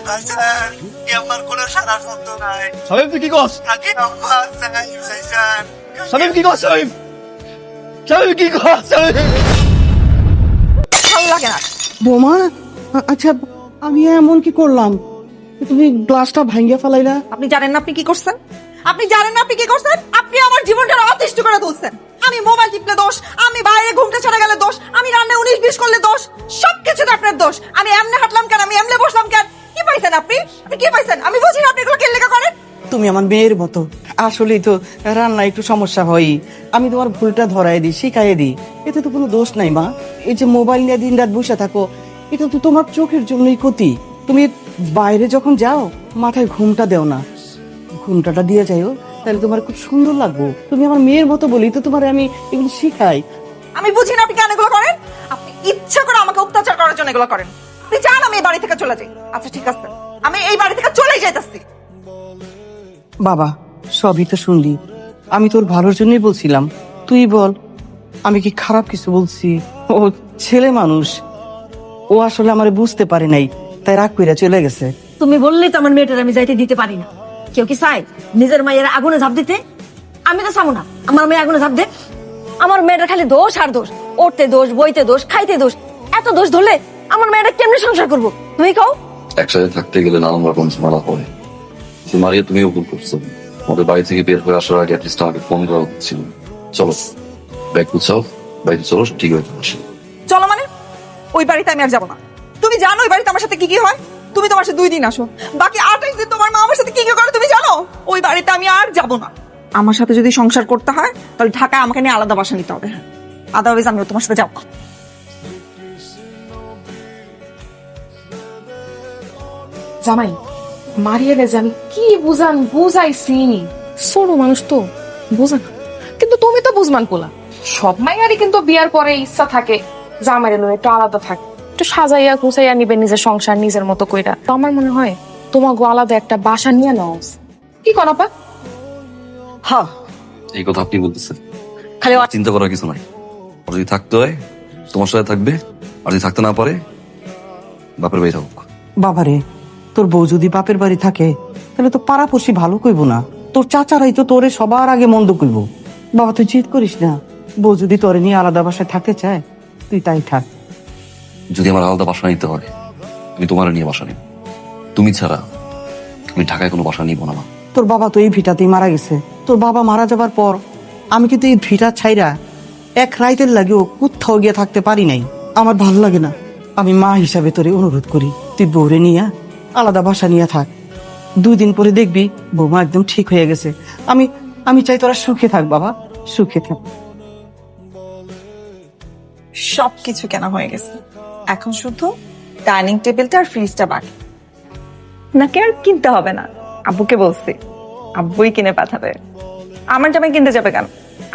ভাইজান কি আমার কোনো সারা শব্দ নাই। শামিম তুই কি করছ? আগে আমার চাই ভাইজান। শামিম কি করছ? শামিম শামিম কি করছ? শামিম ভালো লাগে না। বোমা, আচ্ছা আমি এমন কি করলাম তুমি গ্লাসটা ভাঙ্গিয়া ফেলাইলা? আপনি জানেন না আপনি কি করছেন? আপনি জানেন না আপনি কি করছেন? আপনি আমার জীবনটা অতিষ্ঠ করে তুলছেন। আমি মোবাইল টিপলে দোষ, আমি বাইরে ঘুমটা ছাড়া গেলে দোষ, আমি রান্নায় 19-20 করলে দোষ, সবকিছুতে আপনার দোষ। আমি এমনে হাঁটলাম কেন, আমি এমনে বসলাম কেন? কি পাইছেন আপনি? আপনি কি পাইছেন? আমি বুঝি না আপনি এগুলো কেন লেখা করেন। তুমি আমার মেয়ের মতো, আসলেই তো রান্না একটু সমস্যা হয়, আমি তোমার ভুলটা ধরাই দিই, শিখাই দিই, এতে তো কোনো দোষ নাই মা। এই যে মোবাইল নিয়ে দিন রাত বসে থাকো, এটা তো তোমার চোখের জন্যই ক্ষতি। তুমি বাইরে যখন যাও মাথায় ঘুমটা দেও না, ঘুমটাটা দিয়ে যাইও, তাহলে তোমার খুব সুন্দর লাগবে। তুমি আমার মেয়ের মতো বলি তো তোমার আমি এগুলো শিখাই। আমি বুঝি না আপনি কেন এগুলো করেন। আপনি ইচ্ছা করে আমাকে অত্যাচার করার জন্য এগুলো করেন। আপনি চান আমি এই বাড়ি থেকে চলে যাই? আচ্ছা ঠিক আছে, আমি এই বাড়ি থেকে চলে যাইতাছি। বাবা সবই তো শুনলি, আমি তোর ভালোর জন্যই বলছিলাম, তুই বল আমি কি খারাপ কিছু বলছি? ও ছেলে মানুষ, ও আসলে আমারে বুঝতে পারে নাই, তাই রাগ কইরা চলে গেছে। তুমি বললেই তো আমার মেয়েটার আমি যাইতে দিতে পারি না। কেউ কি চাই নিজের মায়ের আগুনে ঝাঁপ দিতে? আমি তো চাবো না আমার মেয়ে আগুনে ঝাঁপ দে। আমার মেয়েটার খালি দোষ আর দোষ, ওঠতে দোষ, বইতে দোষ, খাইতে দোষ। এত দোষ ধরলে আমার মেয়েটা কেমনে সংসার করবো? তুমি কও। একসাথে থাকতে গেলে নানান রকম ঝামেলা হয়। মারিয়া তুমিও ভুল করছো, আমাদের বাড়ি থেকে বের হয়ে আসার আগে অ্যাটলিস্ট আমাকে ফোন করা উচিত ছিল। চলো ব্যাগ গুছাও, বাড়িতে চলো, ঠিক হয়ে যাবে। চলো মানে? ওই বাড়িতে আমি আর যাবো না। তুমি জানো ওই বাড়িতে আমার সাথে কি কি হয়? তুমি তো আমার সাথে 2 দিন আসো, বাকি 28 দিন তোমার মা আমার সাথে কি কি করে তুমি জানো? ওই বাড়িতে আমি আর যাবো না। আমার সাথে যদি সংসার করতে হয় তাহলে ঢাকায় আমাকে নিয়ে আলাদা বাসা নিতে হবে। হ্যাঁ, আদারওয়াইজ আমিও তোমার সাথে যাবো না। জামাই মারিয়ালে যে আমি কি বুঝাইছি, ছোট মানুষ তো বুঝে না, কিন্তু তুমি তো বুঝমান পোলা। সব মাইয়ারই কিন্তু বিয়ার পরে ইচ্ছা থাকে জামাইরে লয়ে একটু আলাদা থাকে, একটু সাজাইয়া গুছাইয়া নিবে নিজের সংসার নিজের মতো কইরা। তো আমার মনে হয় তোমাকে আলাদা একটা বাসা নিয়ে নাও। কি কর আপা? হ্যাঁ এই কথা আপনি বলতেছেন, খালি চিন্তা করার কিছু নাই। ওর যদি থাকতে হয় তোমার সাথে থাকবে, আর যদি থাকতে না পারে বাপের বাড়ি থাকুক। বাবারে, তোর বউ যদি বাপের বাড়ি থাকে তাহলে তো পাড়াপড়শি ভালো কইব না, তোর চাচারাই তো তোরে সবার আগে মন্দ কইব। বাবা তুই জিদ করিস না, বউ যদি তোরে নিয়ে আলাদা বাসায় থাকতে চায় তুই তাই থাক। যদি আমার আলাদা বাসা নিতে হয় আমি তোমার নিয়ে বাসা নিব, তুমি ছাড়া আমি ঢাকায় কোনো বাসা নিব না। তোর বাবা তো এই ভিটাতেই মারা গেছে, তোর বাবা মারা যাবার পর আমি কিন্তু এই ভিটা ছাইরা এক রাইতের লাগেও কোথাও গিয়ে থাকতে পারি নাই। আমার ভাল লাগে না, আমি মা হিসাবে তোরে অনুরোধ করি তুই বউরে নিয়ে আলাদা বাসা নিয়ে থাক। 2 দিন পরে দেখবি বৌমা একদম ঠিক হয়ে গেছে। আমি আমি চাই তোরা সুখে থাক বাবা, সুখে থাক। সবকিছু কেনা হয়ে গেছে, এখন শুধু ডাইনিং টেবিলটা আর ফ্রিজটা বাকি। নাকি আর কিনতে হবে না, আব্বুকে বলছি আব্বুই কিনে পাঠাবে। আমার জামাই কিনতে যাবে কেন?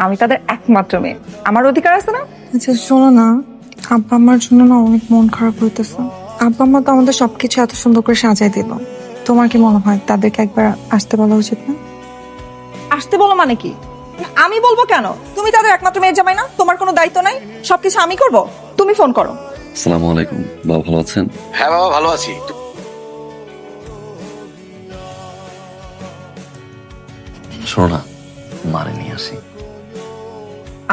আমি তাদের একমাত্র মেয়ে, আমার অধিকার আছে না? আচ্ছা শোনো না, আব্বা আমার জন্য না অনেক মন খারাপ হইতেছে। আব্বা আম্মা তো আমাদের সবকিছু এত সুন্দর করে সাজাই দিল, তোমার কি মনে হয় তাদেরকে একবার আসতে বলা উচিত না? আসতে বলো মানে কি? আমি বলবো কেন? তুমি তাদের একমাত্র মেয়ের জামাই না? তোমার কোনো দায়িত্ব নাই? সবকিছু আমি করব? তুমি ফোন করো। আসসালামু আলাইকুম, বাবা ভালো আছেন? হ্যাঁ বাবা ভালো আছি। শোনো না, মারে নিয়ে আসি।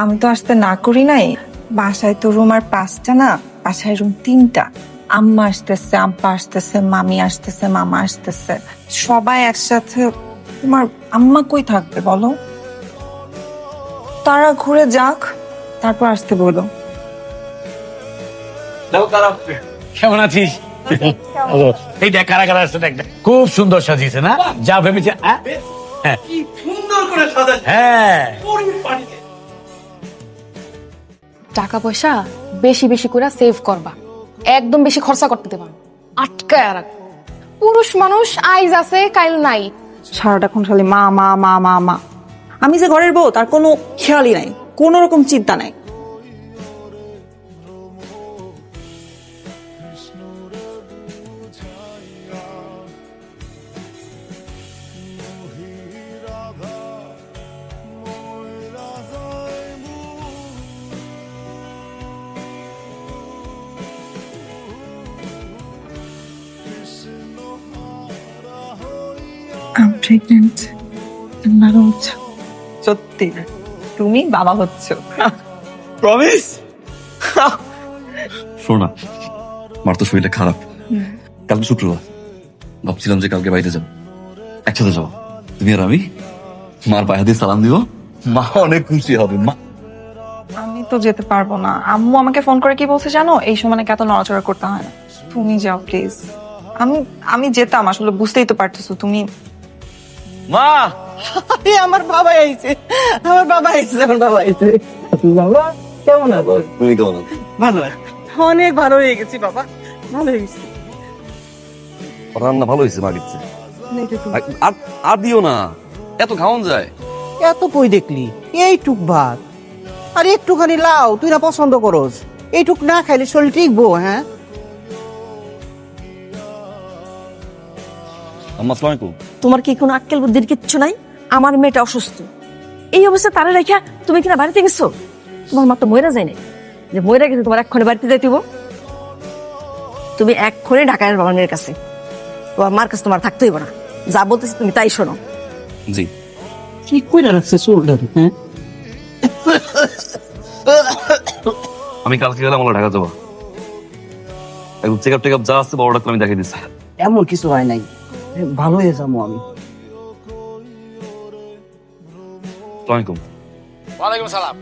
আমি তো আসতে না করি নাই, বাসায় তো রুম আর 5টা না, বাসায় রুম 3টা। আম্মা আসতেছে, আব্বা আসতেছে, মামি আসতেছে, মামা আসতেছে, সবাই একসাথে। তোমার আম্মা কই থাকবে বলো? তারা ঘুরে যাক, তারপর আসতে বলো। কেমন আছিস? এই দেখ কারা কারা আসছে, দেখ দেখ। খুব সুন্দর সাজিয়েছে না? যা ভেবেছে। হ্যাঁ সুন্দর করে সাজাচ্ছে। হ্যাঁ টাকা পয়সা বেশি বেশি করে সেভ করবা, একদম বেশি খরচা করতে দেবা না। আটকায় রাখ। পুরুষ মানুষ আইজ আছে কাইল নাই, সারাটাক্ষণ খালি মা মা মা মা মা। আমি যে ঘরের বউ তার কোনো খেয়ালই নাই, কোনো রকম চিন্তা নাই। আমি প্রেগনেন্ট বাবা হচ্ছে। সত্যি তুমি বাবা হচ্ছ। প্রমিস? শোনা, মার তো শরীরটা খারাপ। কালকে শুক্রবার, ভাবছিলাম যে কালকে বাড়িতে যাবো, একসাথে যাবো। তুমি আর আমি মার পায়ে দিয়ে সালাম দিব, মা অনেক খুশি হবে। মা আমি তো যেতে পারবো না। আম্মু আমাকে ফোন করে কি বলছে জানো? এই সময় নাকি এত নড়াচড়া করতে হয় না। তুমি যাও প্লিজ। আমি যেতাম, আসলে বুঝতেই তো পারতেছো তুমি। মা, আরে আমার বাবা আইছে, আমার বাবা আইছে, আমার বাবা আইছে। বাবা কেমন আছো? তুমি কেমন আছো? ভালো আছি। অনেক ভালো হয়ে গেছি বাবা, ভালো হয়ে গেছি। রান্না ভালো হয়েছে মা দিচ্ছে। আর দিও না, এত খাওয়ান যায়? এত কই দেখলি? এইটুক ভাত আর একটুখানি লাউ, তুই না পছন্দ করস। এইটুক না খাইলে শরীর টিকবো? হ্যাঁ, আম্মা আসসালামু আলাইকুম। তোমার কি কোনো আক্কেল বুদ্ধির কিচ্ছু নাই? আমার মেয়েটা অসুস্থ, এই অবস্থা তারা রেখা তুমি কিনা বাড়িতে গেছো? তোমার মা তো ময়রা যায় নাই যে ময়রা গেছে তোমার এক্ষণে বাড়িতে যাইতে হইবো? তুমি এক্ষণে ঢাকায় আসবা আমার মেয়ের কাছে। তোমার মার কাছে তোমার থাকতে হইব না, যা বলতেছি তুমি তাই শোনো। জি। কি কইরা রাখছে শোল্ডার? হ্যাঁ, আমি কালকে গেলাম আমরা ঢাকা যাবো, একদম চেক আপ টেক আপ যা আছে বড় ডাক্তার আমি দেখিয়ে দিচ্ছি। এমন কিছু হয় নাই, ভালো হয়ে যাবো আমি। আসসালামাইকুম। ওয়ালাইকুম সালাম।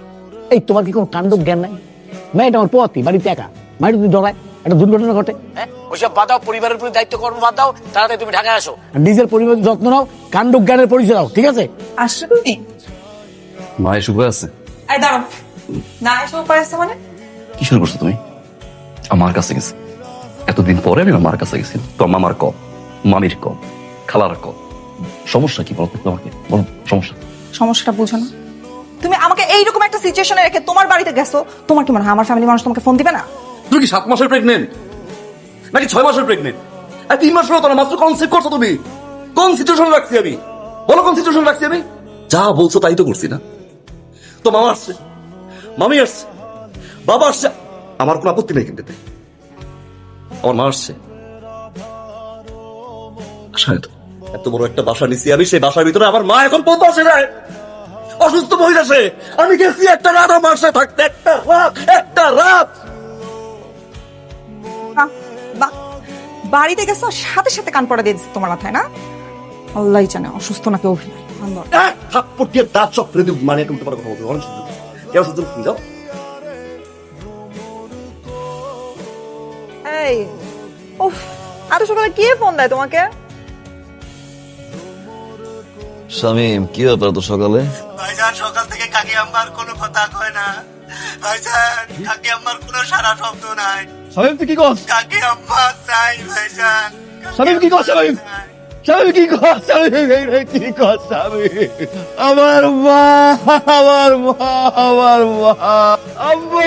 এই তোমার কি কোনো কাণ্ড জ্ঞান নাই? মেয়েটা আমার পথই, বাড়িতে একা, বাড়িতে যদি ডরায় একটা দুর্ঘটনা ঘটে। হ্যাঁ, ওইসব বাদ দাও, পরিবারের প্রতি দায়িত্ব কর্ম বাদ দাও, তাড়াতাড়ি তুমি ঢাকায় আসো। আর নিজের পরিবারের যত্ন নাও, কাণ্ড জ্ঞানের পরিচয় দাও, ঠিক আছে? আসলে মা এসে উপায় আছে? এই দাঁড়াও, না এসে উপায় আছে মানে? কি শুরু করছো তুমি? আমার কাছে গেছে, এতদিন পরে আমি আমার কাছে গেছি। তো মামার কম, মামির কম, খালার কম, সমস্যা কি বলতো তোমাকে? বলো সমস্যা। সমস্যাটা বুঝো না? তুমি আমাকে এইরকম একটা সিচুয়েশনে রেখে তোমার বাড়িতে গেছো, তোমার কি মনে হয় আমার ফ্যামিলি মানুষ তোমাকে ফোন দিবে না? তুমি কি 7 মাসের প্রেগনেন্ট নাকি 6 মাসের প্রেগনেন্ট? আর 3 মাস হলো তো না, মাত্র কনসেপ্ট করছো তুমি। কোন সিচুয়েশন রাখছি আমি? বলো কোন সিচুয়েশন রাখছি আমি? যা বলছো তাই তো করছি না? তো মামা আসছে, মামি আসছে, বাবা আসছে, আমার কোনো আপত্তি নেই কিন্তু এতে। আমার মা আসছে, আসায় তো এত বড় একটা বাসা নিছি আমি, সেই বাসার ভিতরে আমার মা এখন পৌঁছে আসে যায়, অসুস্থ মহিলা সে। আমি গেছি একটা রাত আমার সাথে থাকতে, একটা রাত। বাহ, বাড়িতে গেছো সাথে সাথে কান পড়া দিয়ে দিচ্ছে তোমার মাথায় না? আল্লাহ জানে অসুস্থ নাকি অভিনয়। থাপ্পড় দিয়ে দাঁত সব ফেলে দিব, মানে উল্টো পাল্টা কথা বলতে অনেক সুযোগ। কেউ সুযোগ তুমি যাও। এই উফ, এত সকালে কে ফোন দেয় তোমাকে? শামিম, কি ব্যাপার তো সকালে? ভাইজান সকাল থেকে কাকি আম্মার কোনো কথা কয় না। ভাইজান কাকি আম্মার কোনো সারা শব্দ নাই। শামিম তুই কি করছ? কাকি আম্মা চাই ভাইজান। শামিম কি করছ? শামিম, শামিম কি করছ? শামিম কি করছ? শামিম, আমার মা, আমার মা, আমার মা, আম্মা।